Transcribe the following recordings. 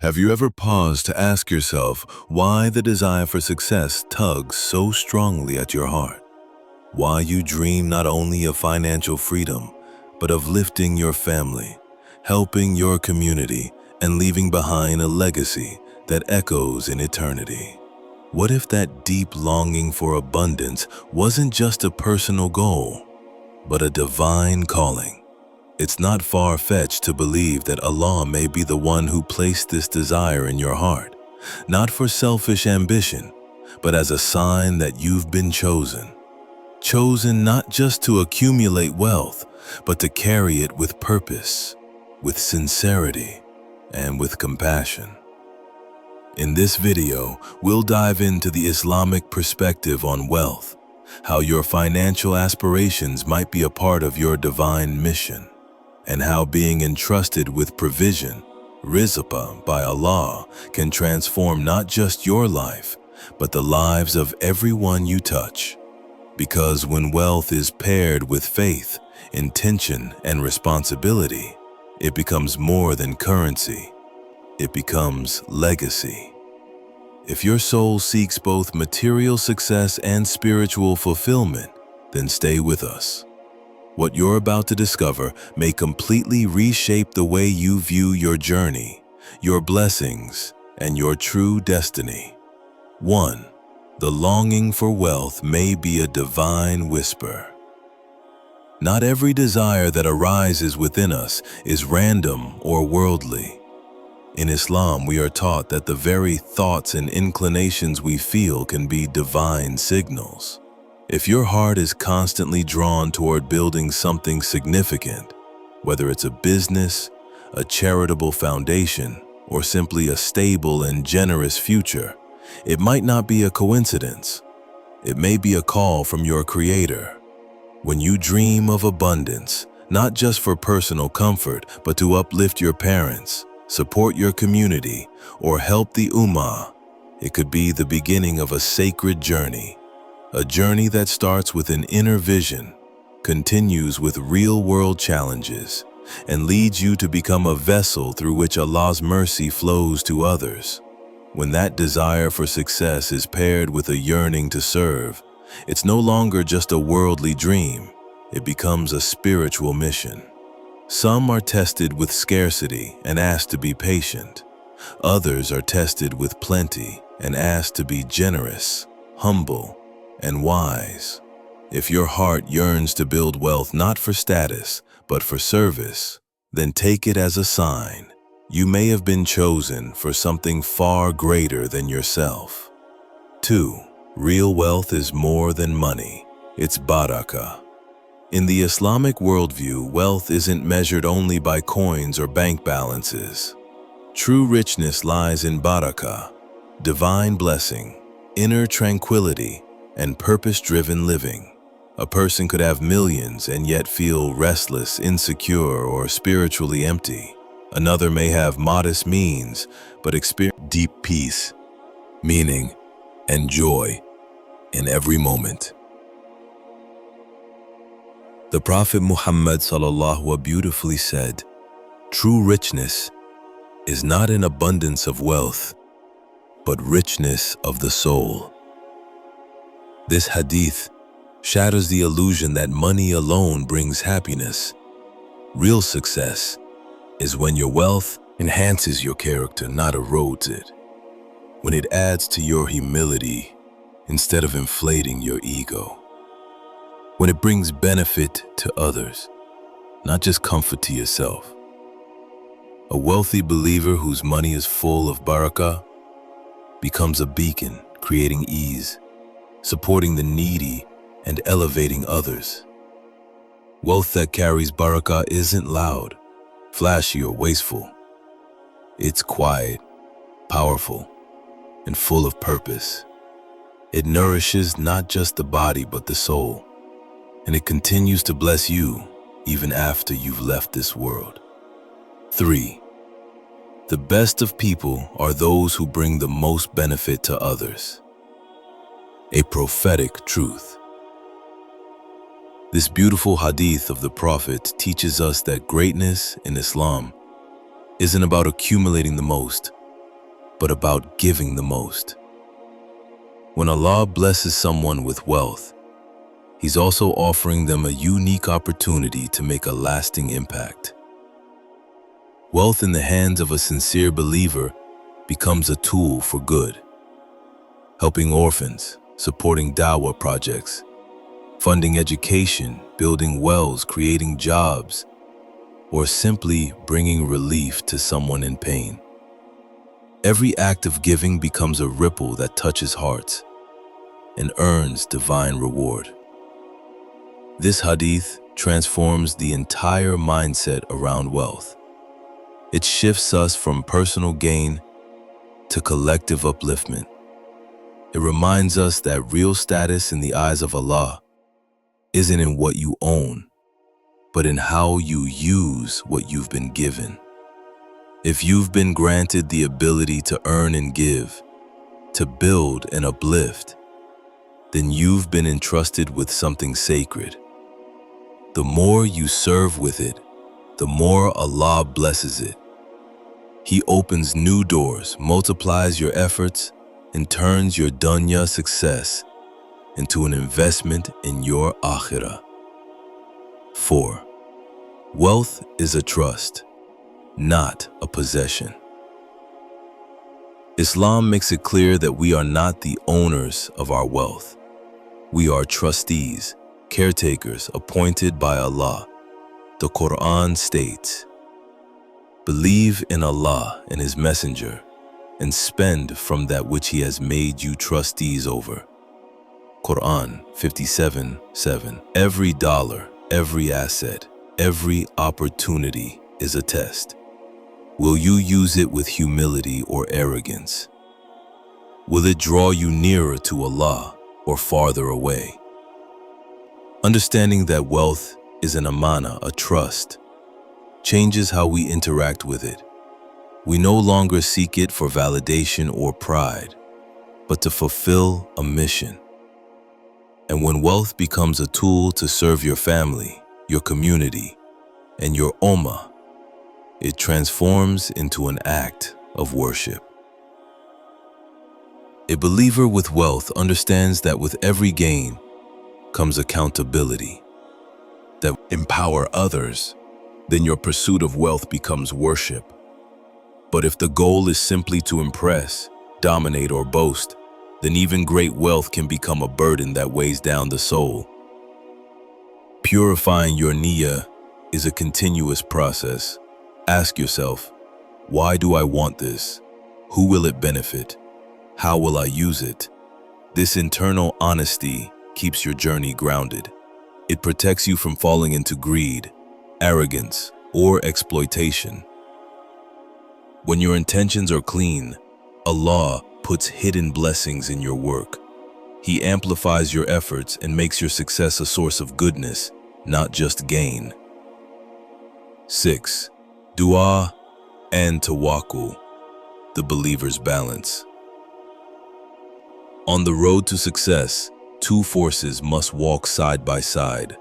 Have you ever paused to ask yourself why the desire for success tugs so strongly at your heart? Why you dream not only of financial freedom, but of lifting your family, helping your community, and leaving behind a legacy that echoes in eternity? What if that deep longing for abundance wasn't just a personal goal, but a divine calling? It's not far-fetched to believe that Allah may be the one who placed this desire in your heart, not for selfish ambition, but as a sign that you've been chosen. Chosen not just to accumulate wealth, but to carry it with purpose, with sincerity, and with compassion. In this video, we'll dive into the Islamic perspective on wealth, how your financial aspirations might be a part of your divine mission, and how being entrusted with provision, Rizq by Allah, can transform not just your life, but the lives of everyone you touch. Because when wealth is paired with faith, intention, and responsibility, it becomes more than currency. It becomes legacy. If your soul seeks both material success and spiritual fulfillment, then stay with us. What you're about to discover may completely reshape the way you view your journey, your blessings, and your true destiny. 1. The longing for wealth may be a divine whisper. Not every desire that arises within us is random or worldly. In Islam, we are taught that the very thoughts and inclinations we feel can be divine signals. If your heart is constantly drawn toward building something significant, whether it's a business, a charitable foundation, or simply a stable and generous future, it might not be a coincidence. It may be a call from your Creator. When you dream of abundance, not just for personal comfort, but to uplift your parents, support your community, or help the Ummah, it could be the beginning of a sacred journey. A journey that starts with an inner vision, continues with real-world challenges, and leads you to become a vessel through which Allah's mercy flows to others. When that desire for success is paired with a yearning to serve, it's no longer just a worldly dream, it becomes a spiritual mission. Some are tested with scarcity and asked to be patient. Others are tested with plenty and asked to be generous, humble, and wise. If your heart yearns to build wealth not for status, but for service, then take it as a sign. You may have been chosen for something far greater than yourself. 2. Real wealth is more than money. It's barakah. In the Islamic worldview, wealth isn't measured only by coins or bank balances. True richness lies in barakah, divine blessing, inner tranquility, and purpose-driven living. A person could have millions and yet feel restless, insecure, or spiritually empty. Another may have modest means, but experience deep peace, meaning, and joy in every moment. The Prophet Muhammad sallallahu beautifully said, "True richness is not an abundance of wealth, but richness of the soul." This hadith shatters the illusion that money alone brings happiness. Real success is when your wealth enhances your character, not erodes it. When it adds to your humility instead of inflating your ego. When it brings benefit to others, not just comfort to yourself. A wealthy believer whose money is full of barakah becomes a beacon, creating ease, supporting the needy, and elevating others. Wealth that carries barakah isn't loud, flashy, or wasteful. It's quiet, powerful, and full of purpose. It nourishes not just the body but the soul, and it continues to bless you even after you've left this world. 3. The best of people are those who bring the most benefit to others. A prophetic truth. This beautiful hadith of the Prophet teaches us that greatness in Islam isn't about accumulating the most, but about giving the most. When Allah blesses someone with wealth, He's also offering them a unique opportunity to make a lasting impact. Wealth in the hands of a sincere believer becomes a tool for good, helping orphans, supporting dawah projects, funding education, building wells, creating jobs, or simply bringing relief to someone in pain. Every act of giving becomes a ripple that touches hearts and earns divine reward. This hadith transforms the entire mindset around wealth. It shifts us from personal gain to collective upliftment. It reminds us that real status in the eyes of Allah isn't in what you own, but in how you use what you've been given. If you've been granted the ability to earn and give, to build and uplift, then you've been entrusted with something sacred. The more you serve with it, the more Allah blesses it. He opens new doors, multiplies your efforts, and turns your dunya success into an investment in your akhirah. 4. Wealth is a trust, not a possession. Islam makes it clear that we are not the owners of our wealth. We are trustees, caretakers appointed by Allah. The Quran states, "Believe in Allah and His Messenger, and spend from that which He has made you trustees over." Quran 57:7. Every dollar, every asset, every opportunity is a test. Will you use it with humility or arrogance? Will it draw you nearer to Allah or farther away? Understanding that wealth is an amanah, a trust, changes how we interact with it. We no longer seek it for validation or pride, but to fulfill a mission. And when wealth becomes a tool to serve your family, your community, and your ummah, it transforms into an act of worship. A believer with wealth understands that with every gain comes accountability, that empower others, then your pursuit of wealth becomes worship. But if the goal is simply to impress, dominate, or boast, then even great wealth can become a burden that weighs down the soul. Purifying your niyyah is a continuous process. Ask yourself, why do I want this? Who will it benefit? How will I use it? This internal honesty keeps your journey grounded. It protects you from falling into greed, arrogance, or exploitation. When your intentions are clean, Allah puts hidden blessings in your work. He amplifies your efforts and makes your success a source of goodness, not just gain. 6. Dua and tawakkul, the believer's balance. On the road to success, two forces must walk side by side: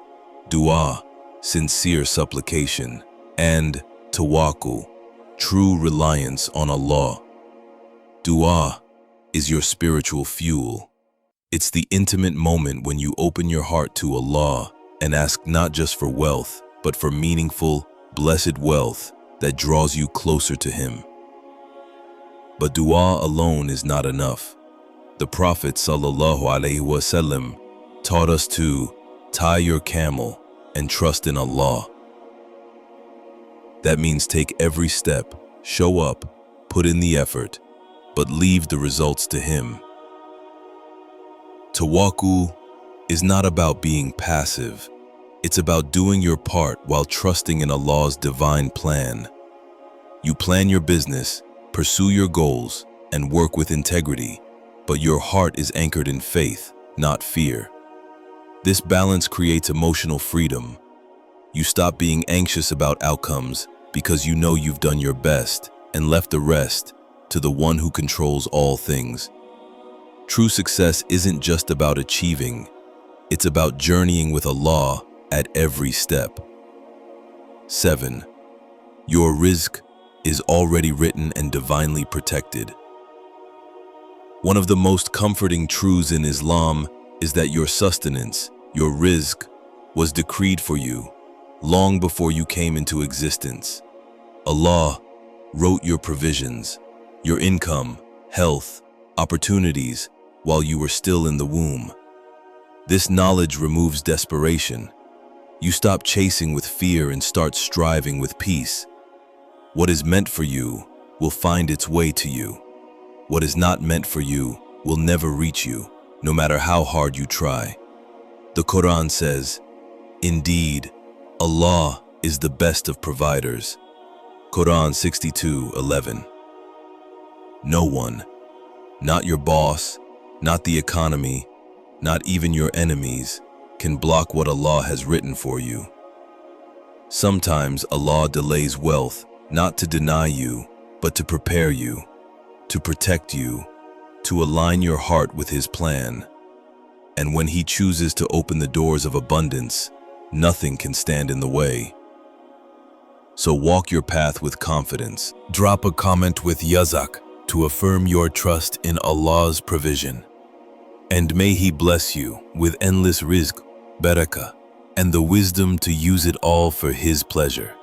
dua, sincere supplication, and tawakkul, true reliance on Allah. Dua is your spiritual fuel. It's the intimate moment when you open your heart to Allah and ask not just for wealth, but for meaningful, blessed wealth that draws you closer to Him. But dua alone is not enough. The Prophet ﷺ taught us to tie your camel and trust in Allah. That means take every step, show up, put in the effort, but leave the results to Him. Tawakkul is not about being passive. It's about doing your part while trusting in Allah's divine plan. You plan your business, pursue your goals, and work with integrity, but your heart is anchored in faith, not fear. This balance creates emotional freedom. You stop being anxious about outcomes because you know you've done your best and left the rest to the one who controls all things. True success isn't just about achieving, it's about journeying with Allah at every step. 7. Your rizq is already written and divinely protected. One of the most comforting truths in Islam is that your sustenance, your rizq, was decreed for you long before you came into existence. Allah wrote your provisions, your income, health, opportunities while you were still in the womb. This knowledge removes desperation. You stop chasing with fear and start striving with peace. What is meant for you will find its way to you. What is not meant for you will never reach you, no matter how hard you try. The Quran says, "Indeed, Allah is the best of providers." Quran 62:11. No one, not your boss, not the economy, not even your enemies, can block what Allah has written for you. Sometimes Allah delays wealth, not to deny you, but to prepare you, to protect you, to align your heart with His plan. And when He chooses to open the doors of abundance, nothing can stand in the way. So walk your path with confidence. Drop a comment with Yazak to affirm your trust in Allah's provision. And may He bless you with endless rizq, barakah, and the wisdom to use it all for His pleasure.